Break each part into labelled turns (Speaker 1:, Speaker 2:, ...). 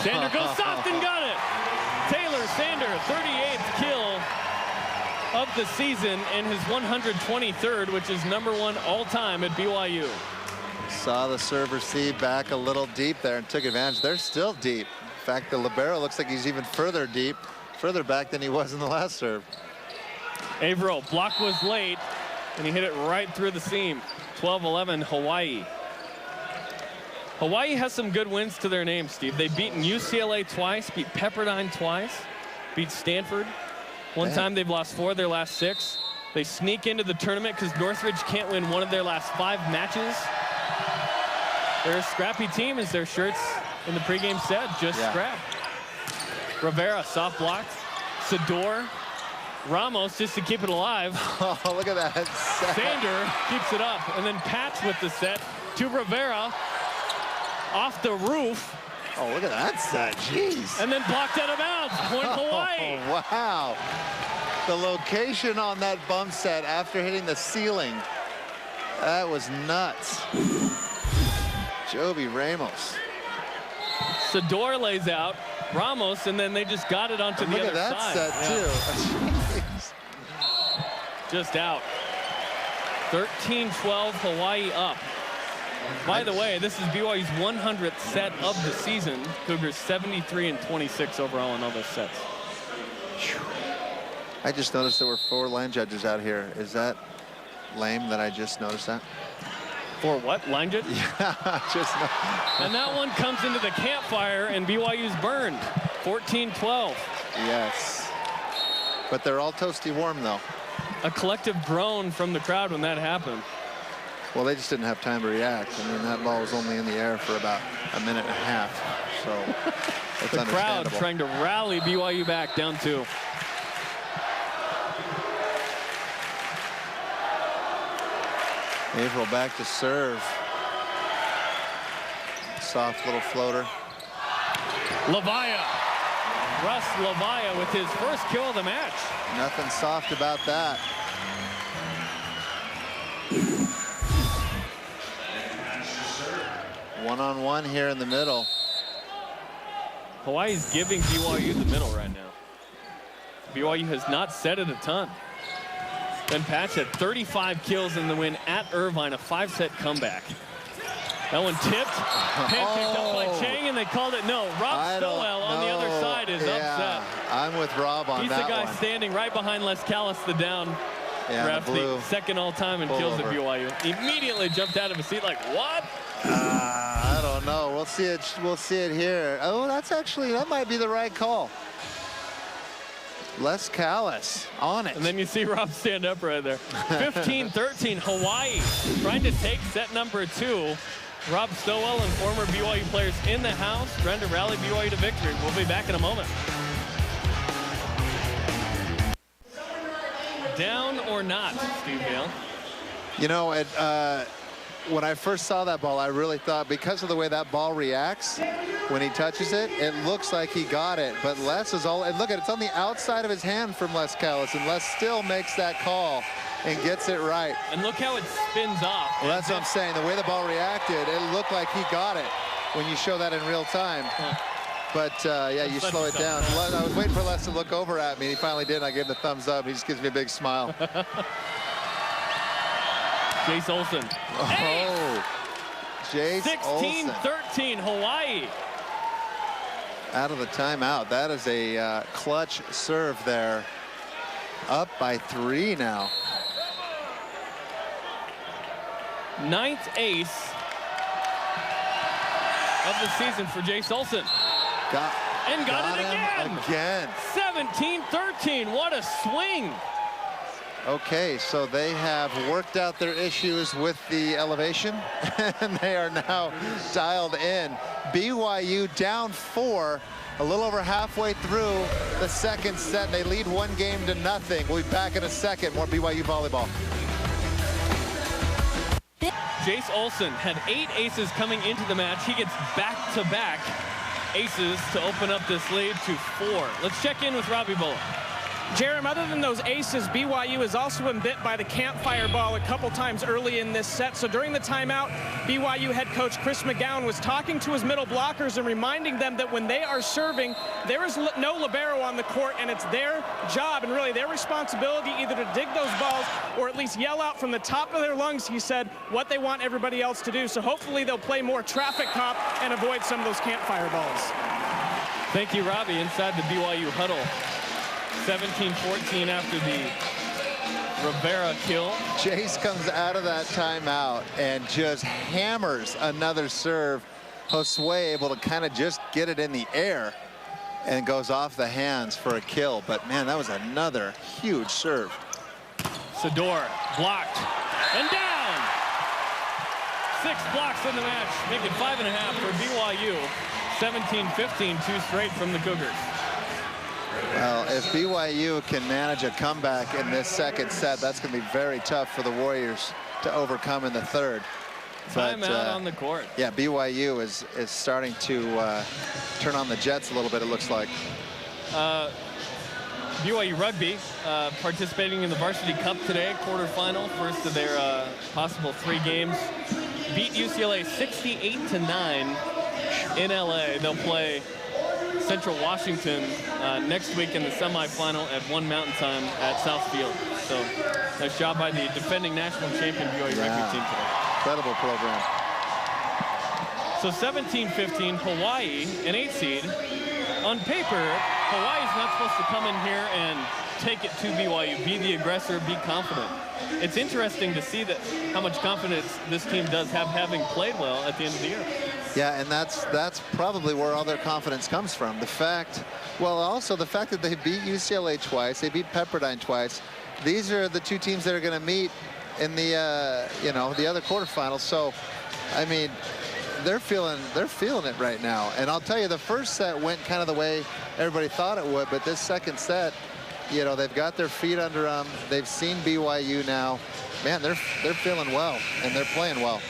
Speaker 1: Sander goes soft and got it. Taylor Sander, 38th kill of the season and his 123rd, which is #1 all-time at BYU.
Speaker 2: Saw the serve receive back a little deep there and took advantage. They're still deep. In fact, the libero looks like he's even further back than he was in the last serve.
Speaker 1: Averill, block was late, and he hit it right through the seam. 12-11, Hawaii. Hawaii has some good wins to their name, Steve. They've beaten UCLA twice, beat Pepperdine twice, beat Stanford. One time they've lost 4 of their last 6. They sneak into the tournament because Northridge can't win 1 of their last 5 matches. They're a scrappy team, as their shirts in the pregame said, just scrap. Rivera, soft block. Sador. Ramos, just to keep it alive.
Speaker 2: Oh, look at that set.
Speaker 1: Sander keeps it up, and then Patch with the set to Rivera. Off the roof.
Speaker 2: Oh, look at that set. Jeez.
Speaker 1: And then blocked out of bounds. Point Hawaii.
Speaker 2: Oh, wow. The location on that bump set after hitting the ceiling. That was nuts. Joby Ramos.
Speaker 1: Sador lays out. Ramos, and then they just got it onto the other side.
Speaker 2: Look at that set, too.
Speaker 1: Just out. 13-12, Hawaii up. By the way, this is BYU's 100th set of the season. Cougars 73-26 overall in all those sets.
Speaker 2: I just noticed there were 4 line judges out here. Is that lame that I just noticed that?
Speaker 1: For what? Line judge?
Speaker 2: Yeah, just.
Speaker 1: And that one comes into the campfire, and BYU's burned. 14-12.
Speaker 2: Yes. But they're all toasty warm, though.
Speaker 1: A collective groan from the crowd when that happened.
Speaker 2: Well, they just didn't have time to react. I mean, that ball was only in the air for about a minute and a half. So it's
Speaker 1: the crowd trying to rally BYU back down 2.
Speaker 2: Averill back to serve. Soft little floater.
Speaker 1: Lavaya. Russ Lavaya with his first kill of the match.
Speaker 2: Nothing soft about that. One-on-one here in the middle.
Speaker 1: Hawaii's giving BYU the middle right now. BYU has not set it a ton. Ben Patch had 35 kills in the win at Irvine, a 5-set comeback. That one tipped, pancaked up by Chang, and they called it no. Rob Stowell on the other side is upset.
Speaker 2: I'm with Rob on that one.
Speaker 1: He's the guy standing right behind Les Callis, the down ref, the second all-time in kills at BYU. Immediately jumped out of his seat like, what?
Speaker 2: I don't know. We'll see it. We'll see it here. Oh, that might be the right call. Les Callis on it.
Speaker 1: And then you see Rob stand up right there. 15-13, Hawaii trying to take set number 2. Rob Stowell and former BYU players in the house trying to rally BYU to victory. We'll be back in a moment. Down or not, Steve Gale?
Speaker 2: You know, when I first saw that ball, I really thought, because of the way that ball reacts when he touches it, it looks like he got it. But Les is all, and look at it, it's on the outside of his hand from Les Callis, and Les still makes that call and gets it right.
Speaker 1: And look how it spins off.
Speaker 2: Well, that's what I'm saying. The way the ball reacted, it looked like he got it when you show that in real time. But yeah, you slow it down. I was waiting for Les to look over at me. He finally did. I gave him the thumbs up. He just gives me a big smile.
Speaker 1: Jace Olsen.
Speaker 2: Oh, Jace
Speaker 1: 16-13, Hawaii.
Speaker 2: Out of the timeout. That is a clutch serve there. Up by 3 now.
Speaker 1: 9th ace of the season for Jace Olsen. Got it again. 17-13. What a swing.
Speaker 2: Okay, so they have worked out their issues with the elevation, and they are now dialed in. BYU down 4, a little over halfway through the second set. They lead 1-0. We'll be back in a second. More BYU volleyball.
Speaker 1: Jace Olsen had 8 aces coming into the match. He gets back-to-back aces to open up this lead to 4. Let's check in with Robbie Bullock.
Speaker 3: Jerem, other than those aces, BYU has also been bit by the campfire ball a couple times early in this set. So during the timeout, BYU head coach Chris McGowan was talking to his middle blockers and reminding them that when they are serving, there is no libero on the court, and it's their job and really their responsibility either to dig those balls or at least yell out from the top of their lungs, he said, what they want everybody else to do. So hopefully they'll play more traffic cop and avoid some of those campfire balls.
Speaker 1: Thank you, Robbie, inside the BYU huddle. 17-14 after the Rivera kill.
Speaker 2: Chase comes out of that timeout and just hammers another serve. Josue able to kind of just get it in the air and goes off the hands for a kill. But man, that was another huge serve.
Speaker 1: Sador blocked and down. 6 blocks in the match, making 5.5 for BYU. 17-15, 2 straight from the Cougars.
Speaker 2: Well, if BYU can manage a comeback in this second set, that's going to be very tough for the Warriors to overcome in the third.
Speaker 1: Timeout on the court.
Speaker 2: Yeah, BYU is starting to turn on the Jets a little bit, it looks like.
Speaker 1: BYU Rugby participating in the Varsity Cup today, quarterfinal, first of their possible 3 games. Beat UCLA 68-9 in LA. They'll play Central Washington next week in the semifinal at 1 Mountain Time at Southfield. So nice job by the defending national champion BYU Rugby team today.
Speaker 2: Incredible program.
Speaker 1: So 17-15, Hawaii, an 8 seed. On paper, Hawaii's not supposed to come in here and take it to BYU, be the aggressor, be confident. It's interesting to see that how much confidence this team does have, having played well at the end of the year.
Speaker 2: Yeah, and that's probably where all their confidence comes from. The fact, well, also the fact that they beat UCLA twice, they beat Pepperdine twice. These are the 2 teams that are going to meet in the the other quarterfinals. So, I mean, they're feeling it right now. And I'll tell you, the first set went kind of the way everybody thought it would, but this second set, they've got their feet under them. They've seen BYU now. Man, they're feeling well and they're playing well.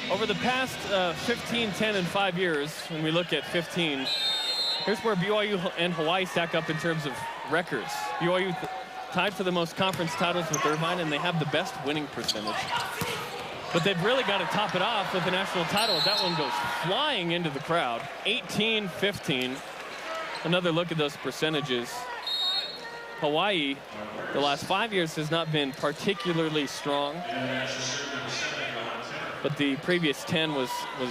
Speaker 1: Over the past 15, 10, and 5 years, when we look at 15, here's where BYU and Hawaii stack up in terms of records. BYU tied for the most conference titles with Irvine, and they have the best winning percentage. But they've really got to top it off with the national title as that one goes flying into the crowd. 18-15. Another look at those percentages. Hawaii, the last 5 years, has not been particularly strong. But the previous 10 was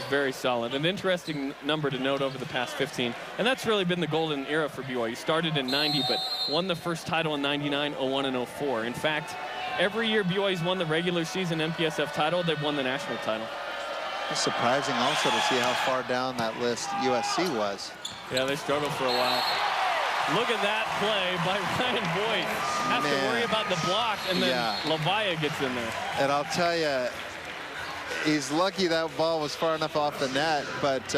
Speaker 1: very solid. An interesting number to note over the past 15. And that's really been the golden era for BYU. Started in 90, but won the first title in 99, 01, and 04. In fact, every year BYU's won the regular season MPSF title, they've won the national title.
Speaker 2: It's surprising also to see how far down that list USC was.
Speaker 1: Yeah, they struggled for a while. Look at that play by Ryan Boyd. Has to worry about the block, and then Lavaya gets in there.
Speaker 2: And I'll tell you, he's lucky that ball was far enough off the net, but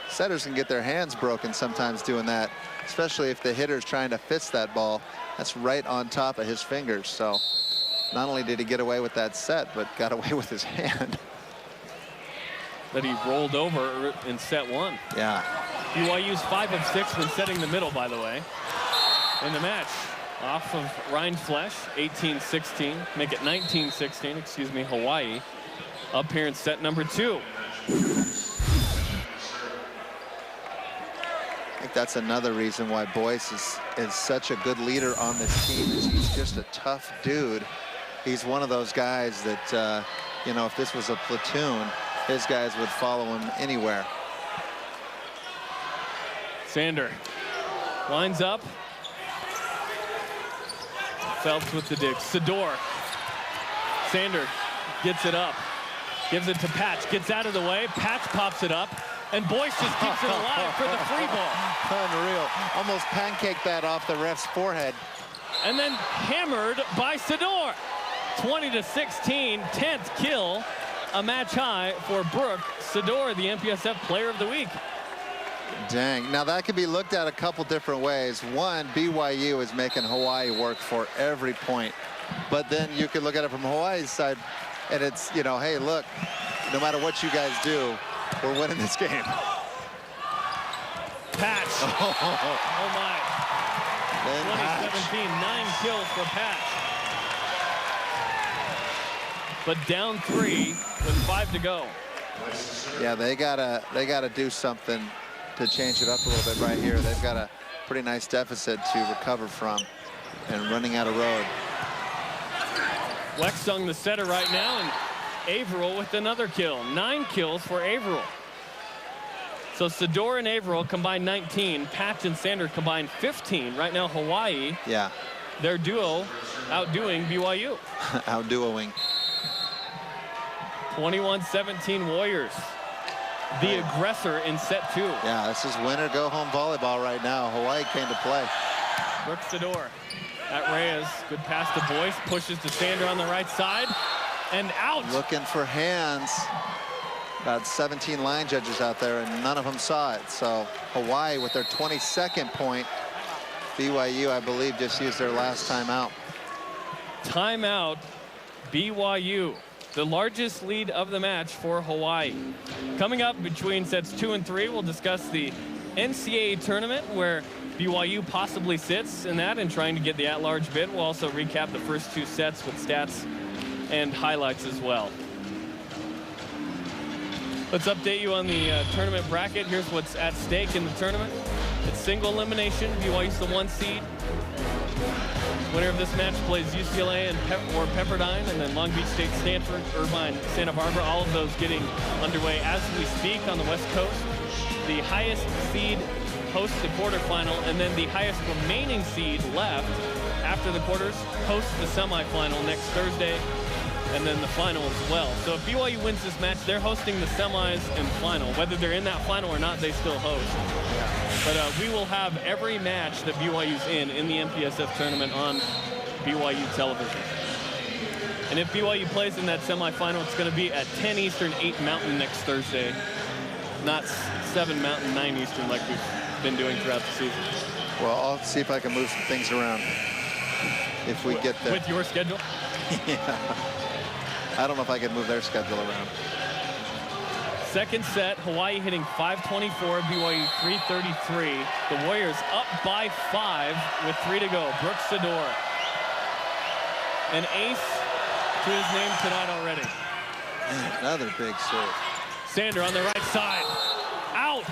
Speaker 2: setters can get their hands broken sometimes doing that, especially if the hitter's trying to fist that ball. That's right on top of his fingers. So not only did he get away with that set, but got away with his hand.
Speaker 1: That he rolled over in set 1.
Speaker 2: Yeah.
Speaker 1: BYU's 5 of 6 when setting the middle, by the way, in the match. Off of Ryan Flesh, 18-16. Make it 19-16, excuse me, Hawaii. Up here in set number 2.
Speaker 2: I think that's another reason why Boyce is such a good leader on this team. He's just a tough dude. He's one of those guys that, if this was a platoon, his guys would follow him anywhere.
Speaker 1: Sander lines up. Phelps with the dig. Sador. Sander gets it up. Gives it to Patch. Gets out of the way. Patch pops it up. And Boyce just keeps it alive for the free ball.
Speaker 2: Unreal. Almost pancaked that off the ref's forehead.
Speaker 1: And then hammered by Sador. 20-16. 10th kill. A match high for Brooke Sador, the MPSF Player of the Week.
Speaker 2: Dang. Now that could be looked at a couple different ways. One, BYU is making Hawaii work for every point. But then you could look at it from Hawaii's side, and it's, hey, look, no matter what you guys do, we're winning this game.
Speaker 1: Patch. Oh, my. 2017, 9 kills for Patch. But down 3 with 5 to go.
Speaker 2: Yeah, they gotta do something to change it up a little bit right here. They've got a pretty nice deficit to recover from and running out of road.
Speaker 1: Wexung the setter right now, and Averill with another kill. 9 kills for Averill. So Sador and Averill combined 19. Patch and Sander combined 15. Right now Hawaii,
Speaker 2: yeah,
Speaker 1: their duo outdoing BYU.
Speaker 2: Outduoing.
Speaker 1: 21-17 Warriors. The aggressor in set 2.
Speaker 2: Yeah, this is win or go home volleyball right now. Hawaii came to play.
Speaker 1: Brooke Sador at Reyes. Good pass to Boyce. Pushes to Sander on the right side. And out.
Speaker 2: Looking for hands. About 17 line judges out there, and none of them saw it. So Hawaii with their 22nd point. BYU, I believe, just used their last timeout.
Speaker 1: Timeout, BYU. The largest lead of the match for Hawaii. Coming up between sets 2 and 3, we'll discuss the NCAA tournament where BYU possibly sits in that and trying to get the at-large bid. We'll also recap the first 2 sets with stats and highlights as well. Let's update you on the tournament bracket. Here's what's at stake in the tournament. It's single elimination. BYU's the 1 seed. Winner of this match plays UCLA and Pepperdine, and then Long Beach State, Stanford, Irvine, Santa Barbara. All of those getting underway as we speak on the West Coast. The highest seed hosts the quarterfinal, and then the highest remaining seed left after the quarters hosts the semifinal next Thursday, and then the final as well. So if BYU wins this match, they're hosting the semis and final. Whether they're in that final or not, they still host. But we will have every match that BYU's in the MPSF tournament on BYU television. And if BYU plays in that semifinal, it's going to be at 10 Eastern, 8 Mountain next Thursday. Not 7 Mountain, 9 Eastern like we've been doing throughout the season.
Speaker 2: Well, I'll see if I can move some things around if we get there.
Speaker 1: With your schedule?
Speaker 2: Yeah. I don't know if I can move their schedule around.
Speaker 1: Second set, Hawaii hitting 524, BYU 333. The Warriors up by 5 with 3 to go. Brooke Sador. An ace to his name tonight already.
Speaker 2: Another big serve.
Speaker 1: Sander on the right side. Out.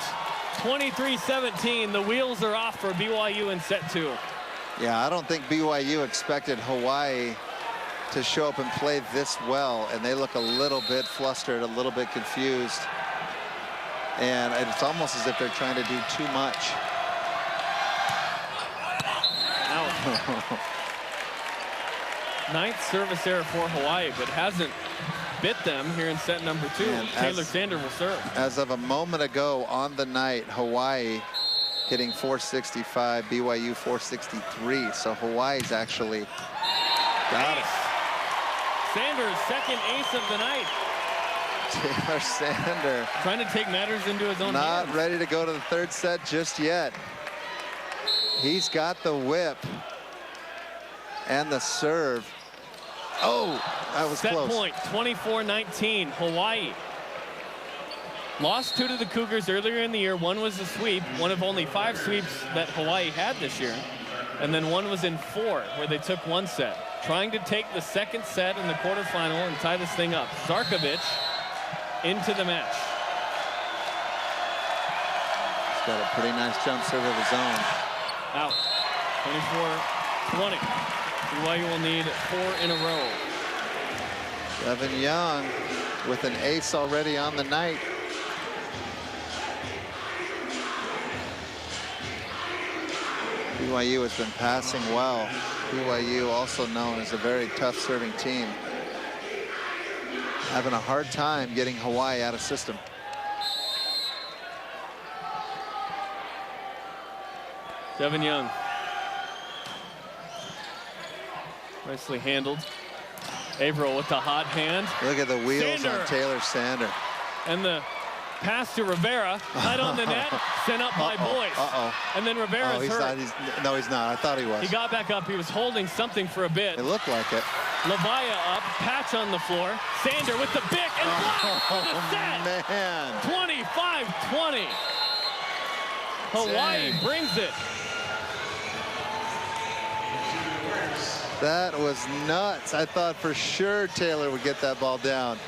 Speaker 1: 23-17. The wheels are off for BYU in set 2.
Speaker 2: Yeah, I don't think BYU expected Hawaii to show up and play this well, and they look a little bit flustered, a little bit confused, and it's almost as if they're trying to do too much.
Speaker 1: Out. Ninth service error for Hawaii, but hasn't bit them here in set number 2. And Taylor Sander will serve. As
Speaker 2: of a moment ago on the night, Hawaii hitting 465, BYU 463. So Hawaii's actually got it.
Speaker 1: Sanders, second ace of the night.
Speaker 2: Taylor Sander
Speaker 1: trying to take matters into his own hands.
Speaker 2: Not ready to go to the third set just yet. He's got the whip and the serve. Oh, that was
Speaker 1: set
Speaker 2: close.
Speaker 1: Point, 24-19, Hawaii. Lost 2 to the Cougars earlier in the year. 1 was a sweep, one of only 5 sweeps that Hawaii had this year. And then 1 was in 4, where they took 1 set. Trying to take the second set in the quarterfinal and tie this thing up. Zarkovic into the match.
Speaker 2: He's got a pretty nice jump serve of his own.
Speaker 1: Out. 24-20. BYU will need 4 in a row.
Speaker 2: Devin Young with an ace already on the night. BYU has been passing well. BYU, also known as a very tough serving team, having a hard time getting Hawaii out of system.
Speaker 1: Devin Young. Nicely handled. Averill with the hot hand.
Speaker 2: Look at the wheels
Speaker 1: Sander.
Speaker 2: on Taylor Sander.
Speaker 1: And the pass to Rivera, right on the net, sent up by Boyce. And then Rivera's hurt.
Speaker 2: No, he's not. I thought he was.
Speaker 1: He got back up. He was holding something for a bit.
Speaker 2: It looked like it.
Speaker 1: Lavaya up, Patch on the floor. Sander with the pick and block for the set.
Speaker 2: Man.
Speaker 1: 25-20. Hawaii brings it.
Speaker 2: That was nuts. I thought for sure Taylor would get that ball down.